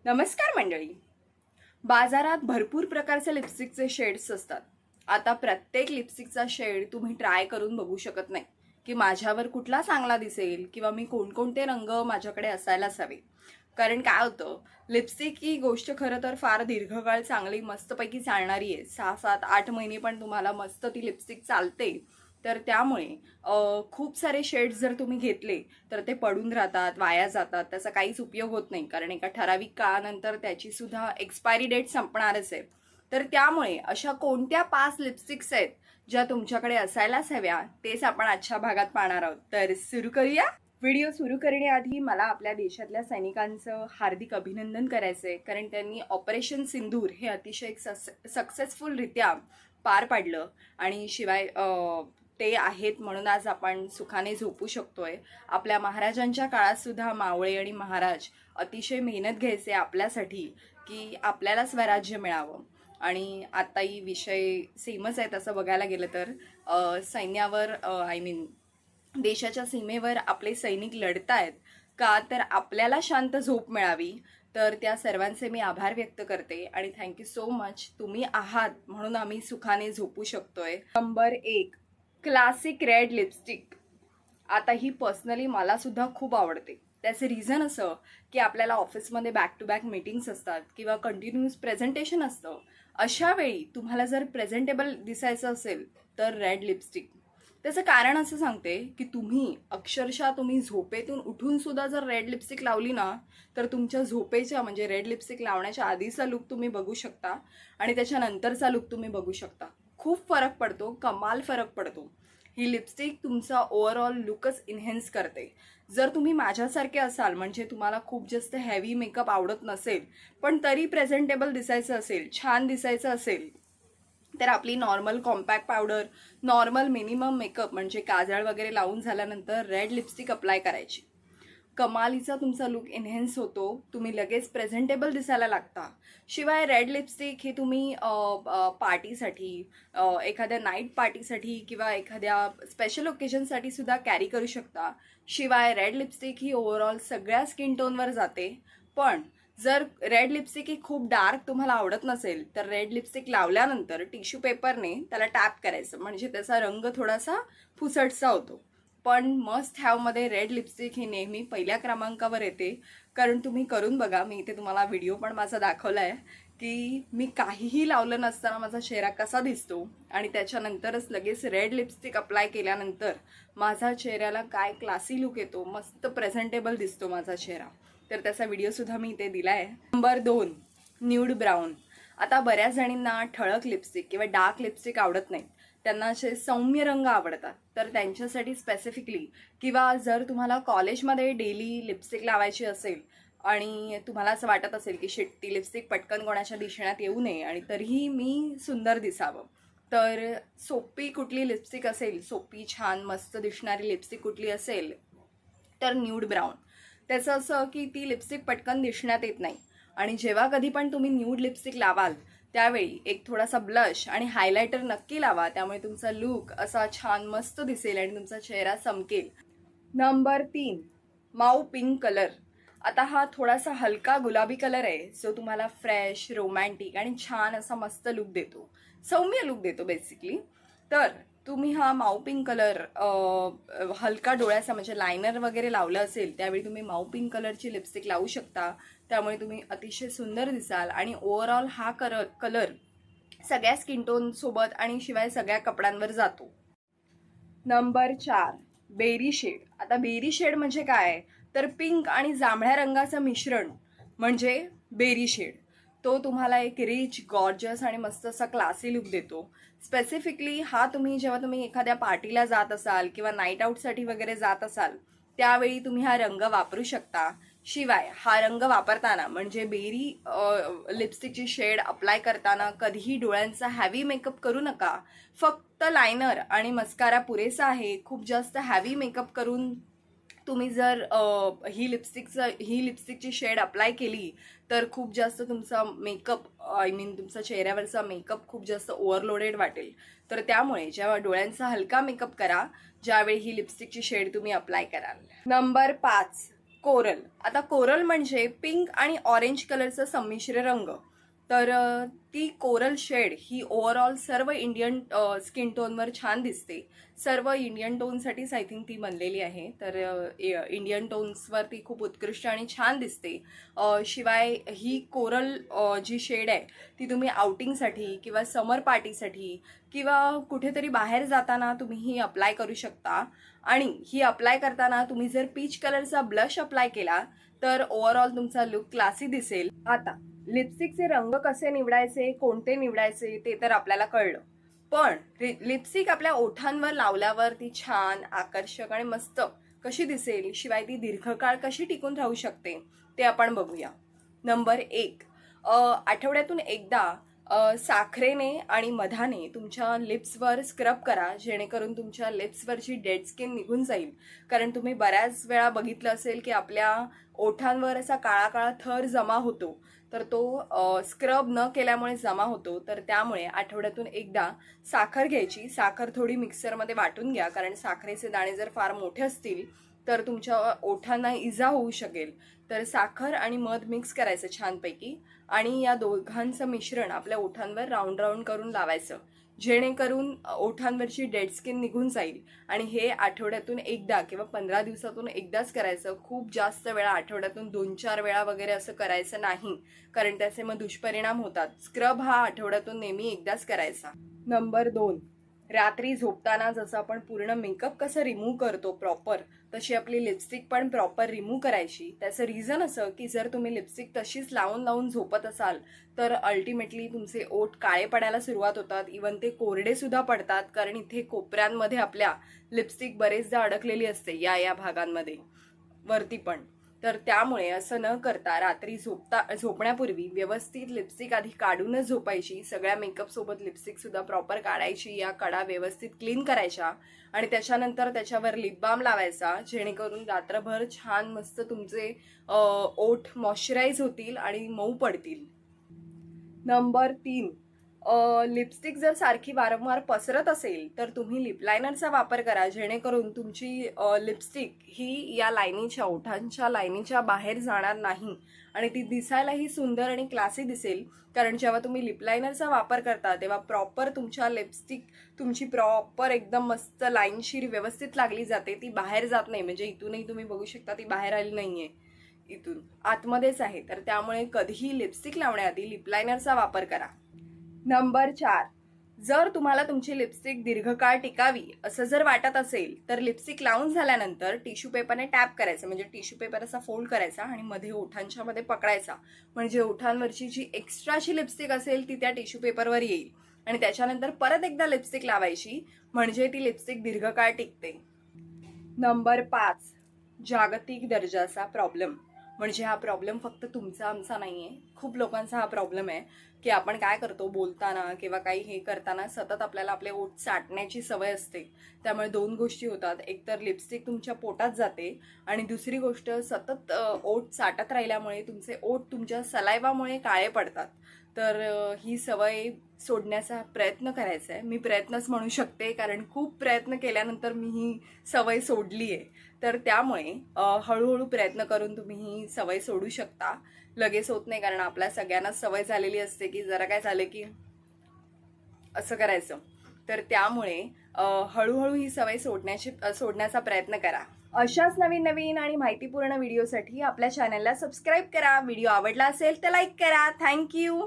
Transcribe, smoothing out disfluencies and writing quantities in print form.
नमस्कार मंडळी. बाजारात भरपूर प्रकारचे लिपस्टिकचे शेड्स असतात. आता प्रत्येक लिपस्टिकचा शेड तुम्ही ट्राय करून बघू शकत नाही की माझ्यावर कुठला चांगला दिसेल किंवा मी कोणकोणते रंग माझ्याकडे असायलाच हवे. कारण काय होतं, लिपस्टिक ही गोष्ट खरं तर फार दीर्घकाळ चांगली मस्तपैकी चालणारी आहे. 6, 7, 8 महिने पण तुम्हाला मस्त ती लिपस्टिक चालते. तर त्यामुळे खूप सारे शेड्स जर तुम्ही घेतले तर ते पडून राहतात, वाया जातात, त्याचा काहीच उपयोग होत नाही. कारण एका ठराविक काळानंतर त्याची सुद्धा एक्सपायरी डेट संपणारच आहे. तर त्यामुळे अशा कोणत्या 5 लिपस्टिक्स आहेत ज्या तुमच्याकडे असायलाच हव्या, तेच आपण आजच्या भागात पाहणार आहोत. तर सुरू करूया. व्हिडिओ सुरू करण्याआधी मला आपल्या देशातल्या सैनिकांचं हार्दिक अभिनंदन करायचंय, कारण त्यांनी ऑपरेशन सिंदूर हे अतिशय सक्सेसफुलरित्या पार पाडलं. आणि शिवाय ते आहेत म्हणून आज आपण सुखाने झोपू शकतोय. आपल्या महाराजांच्या काळात सुद्धा मावळे आणि महाराज अतिशय मेहनत घ्यायचे आपल्यासाठी की आपल्याला स्वराज्य मिळावं. आणि आताही विषय सेमच आहे तसं बघायला गेलं तर सैन्यावर देशाच्या सीमेवर आपले सैनिक लढतायत का, तर आपल्याला शांत झोप मिळावी. तर त्या सर्वांचे मी आभार व्यक्त करते आणि थँक्यू सो मच. तुम्ही आहात म्हणून आम्ही सुखाने झोपू शकतोय. Number 1, classic red lipstick. आता ही पर्सनली मला सुद्धा खूप आवडते. त्याचं रिझन असं की आपल्याला ऑफिसमध्ये बॅक टू बॅक मीटिंग्स असतात किंवा कंटिन्यूस प्रेझेंटेशन असतं. अशा वेळी तुम्हाला जर प्रेझेंटेबल दिसायचं असेल तर रेड लिपस्टिक. त्याचं कारण असं सांगते की तुम्ही झोपेतून उठून सुद्धा जर रेड लिपस्टिक लावली ना, तर तुमच्या झोपेच्या म्हणजे रेड लिपस्टिक लावण्याच्या आधीचा लुक तुम्ही बघू शकता आणि त्याच्यानंतरचा लुक तुम्ही बघू शकता. खूप फरक पडतो, कमाल फरक पडतो. ही लिपस्टिक तुमचा ओव्हरऑल लुकच इन्हेन्स करते. जर तुम्ही माझ्यासारखे असाल, म्हणजे तुम्हाला खूप जास्त हेवी मेकअप आवडत नसेल पण तरी प्रेझेंटेबल दिसायचं असेल, छान दिसायचं असेल, तर आपली normal compact powder, normal minimum makeup म्हणजे काजळ वगैरे लावून झाल्यानंतर रेड लिपस्टिक अप्लाय करायची. कमालीचा तुमचा लुक एनहेन्स होतो, तुम्ही लगेच प्रेझेंटेबल दिसायला लागता. शिवाय रेड लिपस्टिक हे तुम्ही पार्टीसाठी, एखाद्या नाईट पार्टीसाठी किंवा एखाद्या स्पेशल ओकेजनसाठी सुद्धा कॅरी करू शकता. शिवाय रेड लिपस्टिक ही ओव्हरऑल सगळ्या स्किन टोनवर जाते. पण जर रेड लिपस्टिक ही खूप डार्क तुम्हाला आवडत नसेल तर रेड लिपस्टिक लावल्यानंतर टिश्यू पेपरने त्याला टॅप करायचं, म्हणजे त्याचा रंग थोडासा फुसटसा होतो. पण मस्ट हॅवमध्ये रेड लिपस्टिक ही नेहमी पहिल्या क्रमांकावर येते. कारण तुम्ही करून बघा, मी इथे तुम्हाला व्हिडिओ पण माझा दाखवला आहे की मी काहीही लावलं नसताना माझा चेहरा कसा दिसतो आणि त्याच्यानंतरच लगेच रेड लिपस्टिक अप्लाय केल्यानंतर माझा चेहऱ्याला काय क्लासी लुक येतो, मस्त प्रेझेंटेबल दिसतो माझा चेहरा. तर त्याचा व्हिडिओसुद्धा मी इथे दिला आहे. Number 2, nude brown. आता बऱ्याच जणींना ठळक लिपस्टिक किंवा डार्क लिपस्टिक आवडत नाही, त्यांना असे सौम्य रंग आवडतात. तर त्यांच्यासाठी स्पेसिफिकली, किंवा जर तुम्हाला कॉलेजमध्ये डेली लिपस्टिक लावायची असेल आणि तुम्हाला असं वाटत असेल की शिट, ती लिपस्टिक पटकन कोणाच्या दिसण्यात येऊ नये आणि तरीही मी सुंदर दिसावं, तर सोपी कुठली लिपस्टिक असेल, सोपी छान मस्त दिसणारी लिपस्टिक कुठली असेल तर न्यूड ब्राऊन. त्याचं असं की ती लिपस्टिक पटकन दिसण्यात येत नाही आणि जेव्हा कधी पण तुम्ही न्यूड लिपस्टिक लावाल त्यावेळी एक थोडासा ब्लश आणि हायलायटर नक्की लावा, त्यामुळे तुमचा लुक असा छान मस्त दिसेल आणि तुमचा चेहरा चमकेल. नंबर 3, माऊ पिंक कलर. आता हा थोडासा हलका गुलाबी कलर आहे, जो तुम्हाला फ्रेश, रोमॅन्टिक आणि छान असा मस्त लुक देतो, सौम्य लुक देतो बेसिकली. तर तुम्ही हा माऊ पिंक कलर हलका डोळ्याचा म्हणजे लायनर वगैरे लावलं असेल त्यावेळी तुम्ही माऊ पिंक कलरची लिपस्टिक लावू शकता. त्यामुळे तुम्ही अतिशय सुंदर दिसाल आणि ओव्हरऑल हा कलर सगळ्या स्किन टोन सोबत आणि शिवाय सगळ्या कपड्यांवर जातो. Number 4, berry shade. आता बेरी शेड म्हणजे काय, तर पिंक आणि जांभळ्या रंगाचं मिश्रण म्हणजे बेरी शेड. तो तुम्हाला एक रिच, गॉर्जस आणि मस्त असा क्लासी लुक देतो. स्पेसिफिकली हा जेव्हा तुम्ही एखाद्या पार्टीला जात असाल किंवा नाईट आऊटसाठी वगैरे जात असाल त्यावेळी तुम्ही हा रंग वापरू शकता. शिवाय हा रंग वापरताना म्हणजे बेरी लिपस्टिकची शेड अप्लाय करताना कधीही डोळ्यांचा हॅवी मेकअप करू नका. फक्त लायनर आणि मस्कारा पुरेसा आहे. खूप जास्त हॅवी मेकअप करून तुम्ही जर ही लिपस्टिकची शेड अप्लाय केली तर खूप जास्त तुमचा मेकअप, तुमचा चेहऱ्यावरचा मेकअप खूप जास्त ओव्हरलोडेड वाटेल. तर त्यामुळे जेव्हा डोळ्यांचा हलका मेकअप करा ज्यावेळी ही लिपस्टिकची शेड तुम्ही अप्लाय कराल. Number 5, coral. आता कोरल म्हणजे पिंक आणि ऑरेंज कलरचा संमिश्र रंग. तर ती कोरल शेड ही ओव्हरऑल सर्व इंडियन स्किन टोनवर छान दिसते. सर्व इंडियन टोनसाठीच आय थिंक ती बनलेली आहे. तर इंडियन टोन्सवर ती खूप उत्कृष्ट आणि छान दिसते. शिवाय ही कोरल जी शेड आहे ती तुम्ही आउटिंगसाठी किंवा समर पार्टीसाठी किंवा कुठेतरी बाहेर जाताना तुम्ही ही अप्लाय करू शकता. आणि ही अप्लाय करताना तुम्ही जर पीच कलरचा ब्लश अप्लाय केला तर ओव्हरऑल तुमचा लुक क्लासी दिसेल. आता लिपस्टिकचे रंग कसे निवडायचे, कोणते निवडायचे ते तर आपल्याला कळलं. पण लिपस्टिक आपल्या ओठांवर लावल्यावर ती छान, आकर्षक आणि मस्त कशी दिसेल, शिवाय ती दीर्घकाळ कशी टिकून राहू शकते ते आपण बघूया. नंबर 1, आठवड्यातून एकदा साखरेने आणि मधाने तुमच्या लिप्सवर स्क्रब करा, जेणेकरून तुमच्या लिप्सवरची डेड स्किन निघून जाईल. कारण तुम्ही बऱ्याच वेळा बघितलं असेल की आपल्या ओठांवर असा काळा काळा थर जमा होतो, तर तो स्क्रब न केल्यामुळे जमा होतो. तर त्यामुळे आठवड्यातून एकदा साखर घ्यायची. साखर थोडी मिक्सरमध्ये वाटून घ्या, कारण साखरेचे दाणे जर फार मोठे असतील तर तुमच्या ओठांना इजा होऊ शकेल. तर साखर आणि मध मिक्स करायचं छानपैकी आणि या दोघांचं मिश्रण आपल्या ओठांवर राऊंड राऊंड करून लावायचं, जेणेकरून ओठांवरची डेड स्किन निघून जाईल. आणि हे आठवड्यातून एकदा किंवा 15 दिवसातून एकदाच करायचं. खूप जास्त वेळा, आठवड्यातून 2-4 वेळा वगैरे असं करायचं नाही, कारण त्याचे मग दुष्परिणाम होतात. स्क्रब हा आठवड्यातून नेहमी एकदाच करायचा. नंबर 2, रात्री झोपताना जसं आपण पूर्ण मेकअप कसं रिमूव्ह करतो प्रॉपर, तशी आपली लिपस्टिक पण प्रॉपर रिमूव्ह करायची. त्याचं रिझन असं की जर तुम्ही लिपस्टिक तशीच लावून लावून झोपत असाल तर अल्टिमेटली तुमचे ओठ काळे पडायला सुरुवात होतात. इवन ते कोरडे सुद्धा पडतात, कारण इथे कोपऱ्यांमध्ये आपल्या लिपस्टिक बरेचदा अडकलेली असते, या भागांमध्ये वरती पण. तर त्यामुळे असं न करता रात्री झोपण्यापूर्वी व्यवस्थित लिपस्टिक आधी काढूनच झोपायची. सगळ्या मेकअप सोबत लिपस्टिक सुद्धा प्रॉपर काढायची, या कडा व्यवस्थित क्लीन करायच्या आणि त्याच्यानंतर त्याच्यावर लिप बाम लावायचा, जेणेकरून रात्रभर छान मस्त तुमचे ओठ मॉइश्चराईज होतील आणि मऊ पडतील. नंबर 3, लिपस्टिक जर सारखी वारंवार पसरत असेल तर तुम्ही लिप लायनरचा वापर करा, जेणेकरून तुमची लिपस्टिक ही या लाईनीच्या, ओठांच्या लाईनीच्या बाहेर जाणार नाही आणि ती दिसायलाही सुंदर आणि क्लासी दिसेल. कारण जेव्हा तुम्ही लिप लायनरचा वापर करता तेव्हा प्रॉपर तुमच्या लिपस्टिक तुमची प्रॉपर एकदम मस्त लाईनशीर व्यवस्थित लागली जाते, ती बाहेर जात नाही. म्हणजे इथूनही तुम्ही बघू शकता ती बाहेर आली नाहीये, इथून आतमध्येच आहे. तर त्यामुळे कधीही लिपस्टिक लावण्याआधी लिप लायनरचा वापर करा. नंबर 4, जर तुम्हाला तुमची लिपस्टिक दीर्घकाळ टिकावी असं जर वाटत असेल तर लिपस्टिक लावून झाल्यानंतर टिश्यू पेपरने टॅप करायचं. म्हणजे टिश्यू पेपर असा फोल्ड करायचा आणि मध्ये ओठांच्या मध्ये पकडायचा, म्हणजे ओठांवरची जी एक्स्ट्राची लिपस्टिक असेल ती त्या टिश्यू पेपरवर येईल. आणि त्याच्यानंतर परत एकदा लिपस्टिक लावायची, म्हणजे ती लिपस्टिक दीर्घकाळ टिकते. नंबर 5, जागतिक दर्जाचा प्रॉब्लेम. म्हणजे हा प्रॉब्लेम फक्त तुमचा आमचा नाहीये, खूप लोकांचा हा प्रॉब्लेम आहे की आपण काय करतो, बोलताना किंवा काही हे करताना सतत आपल्याला आपले ओठ चाटण्याची सवय असते. त्यामुळे 2 गोष्टी होतात. एक तर लिपस्टिक तुमच्या पोटात जाते आणि दुसरी गोष्ट सतत ओठ चाटत राहिल्यामुळे तुमचे ओठ तुमच्या सलायवामुळे काळे पडतात. तर ही सवय सोडण्याचा प्रयत्न करायचा आहे. मी प्रयत्नच म्हणू शकते, कारण खूप प्रयत्न केल्यानंतर मी ही सवय सोडली आहे. तर त्यामुळे हळूहळू प्रयत्न करून तुम्ही ही सवय सोडू शकता. लगेच होत नाही, कारण आपल्या सगळ्यांना सवय झालेली असते की जरा काय झालं की असं करायचं. तर त्यामुळे हळूहळू ही सवय सोडण्याचा प्रयत्न करा. अशाच नवीन नवीन आणि माहितीपूर्ण व्हिडिओसाठी आपल्या चॅनलला सबस्क्राईब करा. व्हिडिओ आवडला असेल तर लाईक करा. थँक्यू.